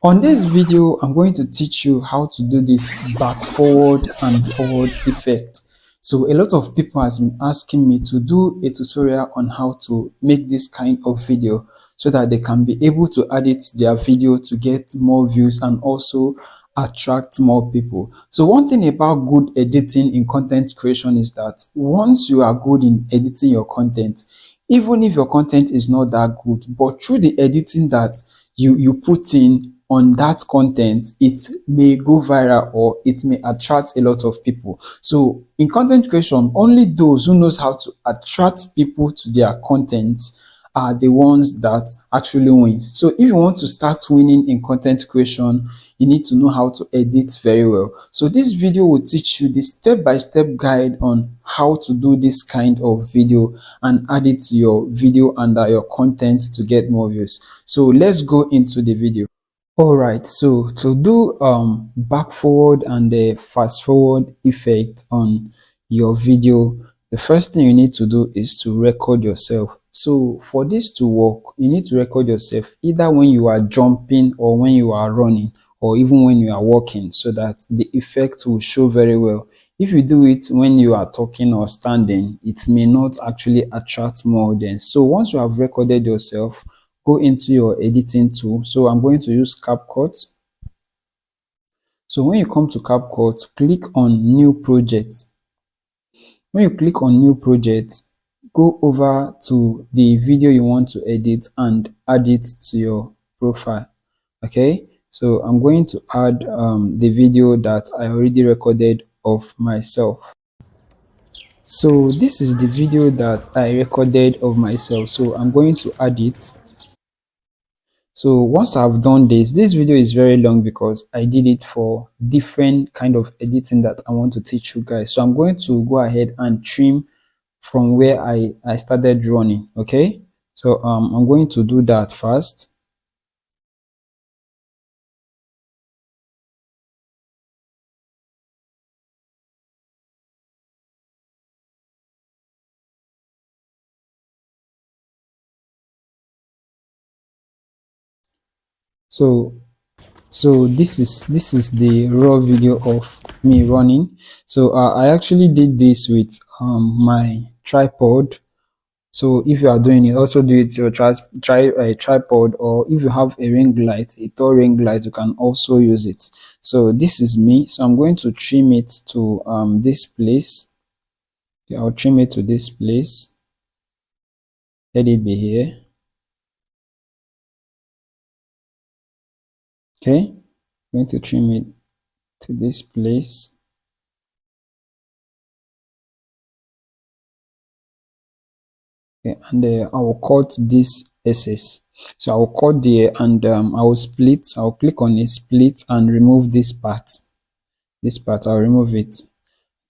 On this video, I'm going to teach you how to do this back forward and forward effect. So a lot of people has been asking me to do a tutorial on how to make this kind of video so that they can be able to add it to their video to get more views and also attract more people. So one thing about good editing in content creation is that once you are good in editing your content, even if your content is not that good, but through the editing that you put in on that content, it may go viral or it may attract a lot of people. So in content creation, only those who knows how to attract people to their content are the ones that actually wins. So if you want to start winning in content creation, you need to know how to edit very well. So this video will teach you the step-by-step guide on how to do this kind of video and add it to your video under your content to get more views. So let's go into the video. All right, so to do back forward and the fast forward effect on your video, the first thing you need to do is to record yourself. So for this to work, you need to record yourself either when you are jumping or when you are running or even when you are walking, so that the effect will show very well. If you do it when you are talking or standing, it may not actually attract more audience. So once you have recorded yourself, go into your editing tool. So I'm going to use CapCut. So when you come to CapCut, click on new project. When you click on new project, go over to the video you want to edit and add it to your profile. Okay, so I'm going to add the video that I already recorded of myself. So this is the video that I recorded of myself, so I'm going to add it. So once I've done this video is very long because I did it for different kind of editing that I want to teach you guys. So I'm going to go ahead and trim from where I started running. Okay, so I'm going to do that first. So this is the raw video of me running. So I actually did this with my tripod. So if you are doing it, also do it your tripod, or if you have a ring light, a tall ring light, you can also use it. So this is me. So I'm going to trim it to this place. Okay, I'll trim it to this place. Let it be here. Okay, I'm going to trim it to this place. Okay, and I will cut this SS. So I will cut there and I will split. I'll click on a split and remove this part. This part I'll remove it.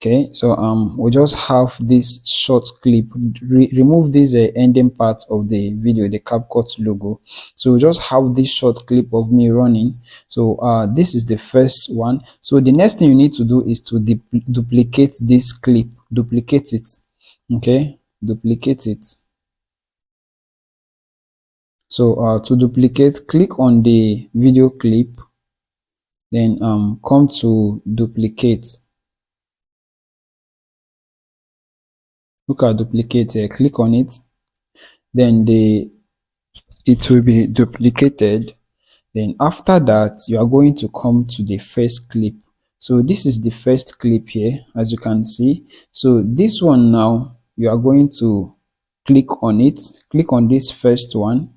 Okay, so we'll just have this short clip. Remove this ending part of the video, the CapCut logo. So we'll just have this short clip of me running. So this is the first one. So the next thing you need to do is to duplicate this clip. Duplicate it. Okay, duplicate it. So to duplicate, click on the video clip, then come to duplicate. Look at duplicate here, click on it, then it will be duplicated. Then after that, you are going to come to the first clip. So this is the first clip here, as you can see. So this one now, you are going to click on it, click on this first one,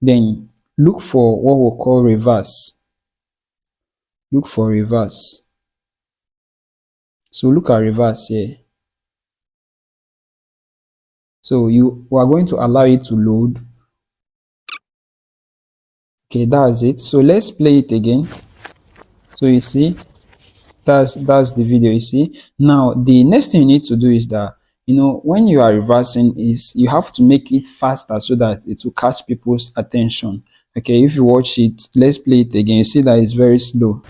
then look for what we'll call reverse. Look for reverse. So look at reverse here. So we are going to allow it to load. Okay, that's it. So let's play it again. So you see, that's the video. You see, now the next thing you need to do is that, you know, when you are reversing, is you have to make it faster so that it will catch people's attention. Okay, if you watch it, let's play it again. You see that it's very slow.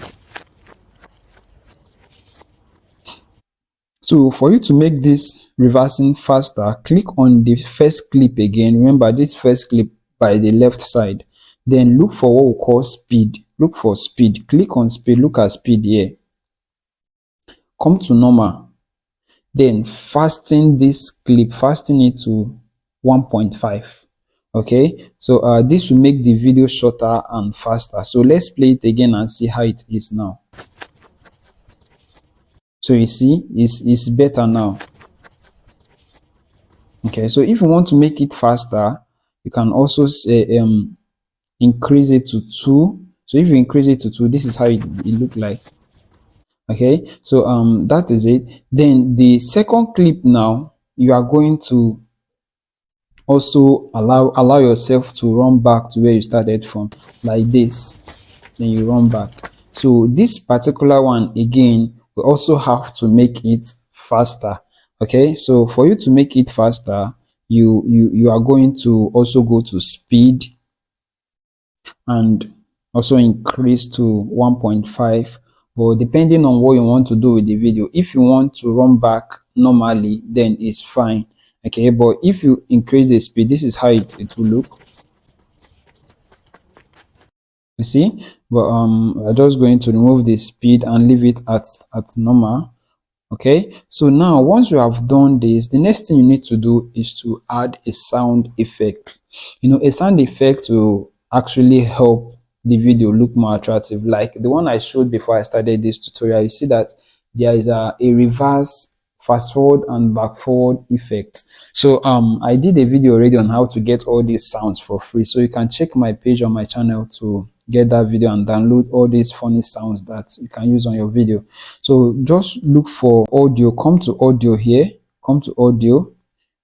So for you to make this reversing faster, click on the first clip again. Remember this first clip by the left side. Then look for what we call speed. Look for speed. Click on speed. Look at speed here. Come to normal. Then fasten this clip, fasten it to 1.5. Okay, so this will make the video shorter and faster. So let's play it again and see how it is now. So you see, it's better now. Okay, so if you want to make it faster, you can also say, increase it to 2. So if you increase it to 2, this is how it look like. Okay, so that is it. Then the second clip now, you are going to also allow yourself to run back to where you started from, like this. Then you run back. So this particular one again, we also have to make it faster. Okay, so for you to make it faster, you are going to also go to speed and also increase to 1.5. But depending on what you want to do with the video, if you want to run back normally, then it's fine. Okay, but if you increase the speed, this is how it will look. You see, but I'm just going to remove the speed and leave it at normal. Okay, so now once you have done this, the next thing you need to do is to add a sound effect. You know, a sound effect will actually help the video look more attractive. Like the one I showed before I started this tutorial, you see that there is a reverse, fast forward and back forward effect. So I did a video already on how to get all these sounds for free, so you can check my page on my channel to get that video and download all these funny sounds that you can use on your video. So just look for audio, come to audio here, come to audio.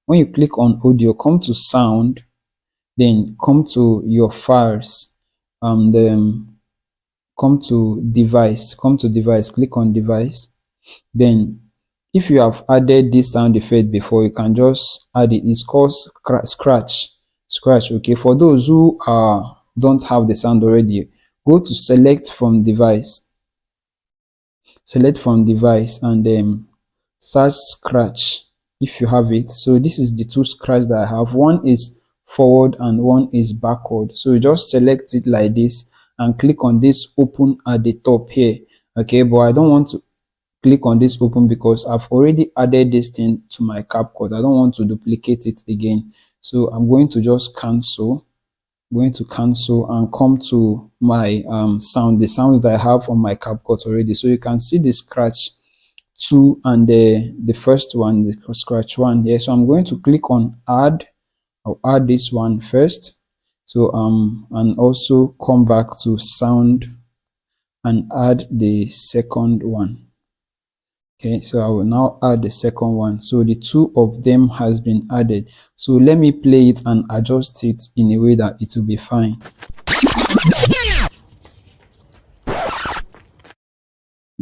When you click on audio, come to sound, then come to your files, and come to device, click on device. Then if you have added this sound effect before, you can just add it. It's called scratch. Okay, for those who don't have the sound already, go to select from device, and then search scratch if you have it. So this is the two scratch that I have. One is forward and one is backward. So you just select it like this and click on this open at the top here. Okay, but I don't want to click on this open because I've already added this thing to my CapCut. I don't want to duplicate it again. So I'm going to just cancel. And come to my sound, the sounds that I have on my CapCut already. So you can see the scratch 2 and the first one, the scratch 1 here. So I'm going to click on add. I'll add this one first. So and also come back to sound and add the second one. Okay, so I will now add the second one. So the two of them has been added. So let me play it and adjust it in a way that it will be fine.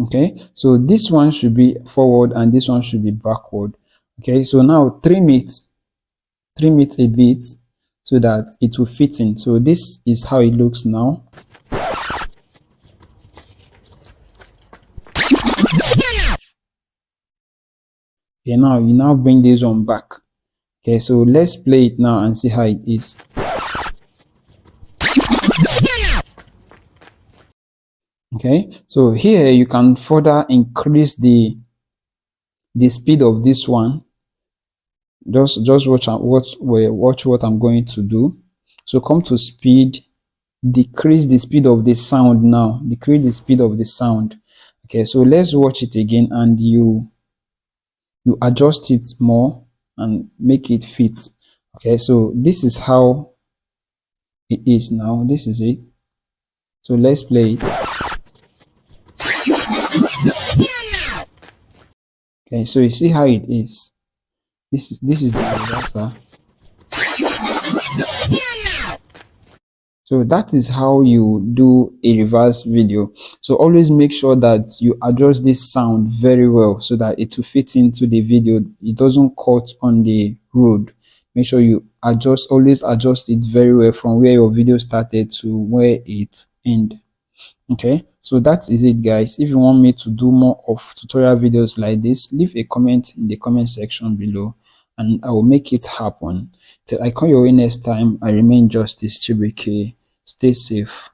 Okay, so this one should be forward and this one should be backward. Okay, so now trim it a bit so that it will fit in. So this is how it looks now. Okay, now you now bring this one back. Okay, so let's play it now and see how it is. Okay, so here you can further increase the speed of this one. Just watch what I'm going to do. So come to speed, decrease the speed of the sound now. Decrease the speed of the sound. Okay, so let's watch it again and you adjust it more and make it fit. Okay, so this is how it is now. This is it. So let's play it. Okay, so you see how it is. This is the reverser. So that is how you do a reverse video. So always make sure that you adjust this sound very well so that it will fit into the video. It doesn't cut on the road. Make sure you always adjust it very well from where your video started to where it ended. Okay, so that is it, guys. If you want me to do more of tutorial videos like this, leave a comment in the comment section below and I will make it happen. Till I call you in next time, I remain Justice Chibuike. Stay safe.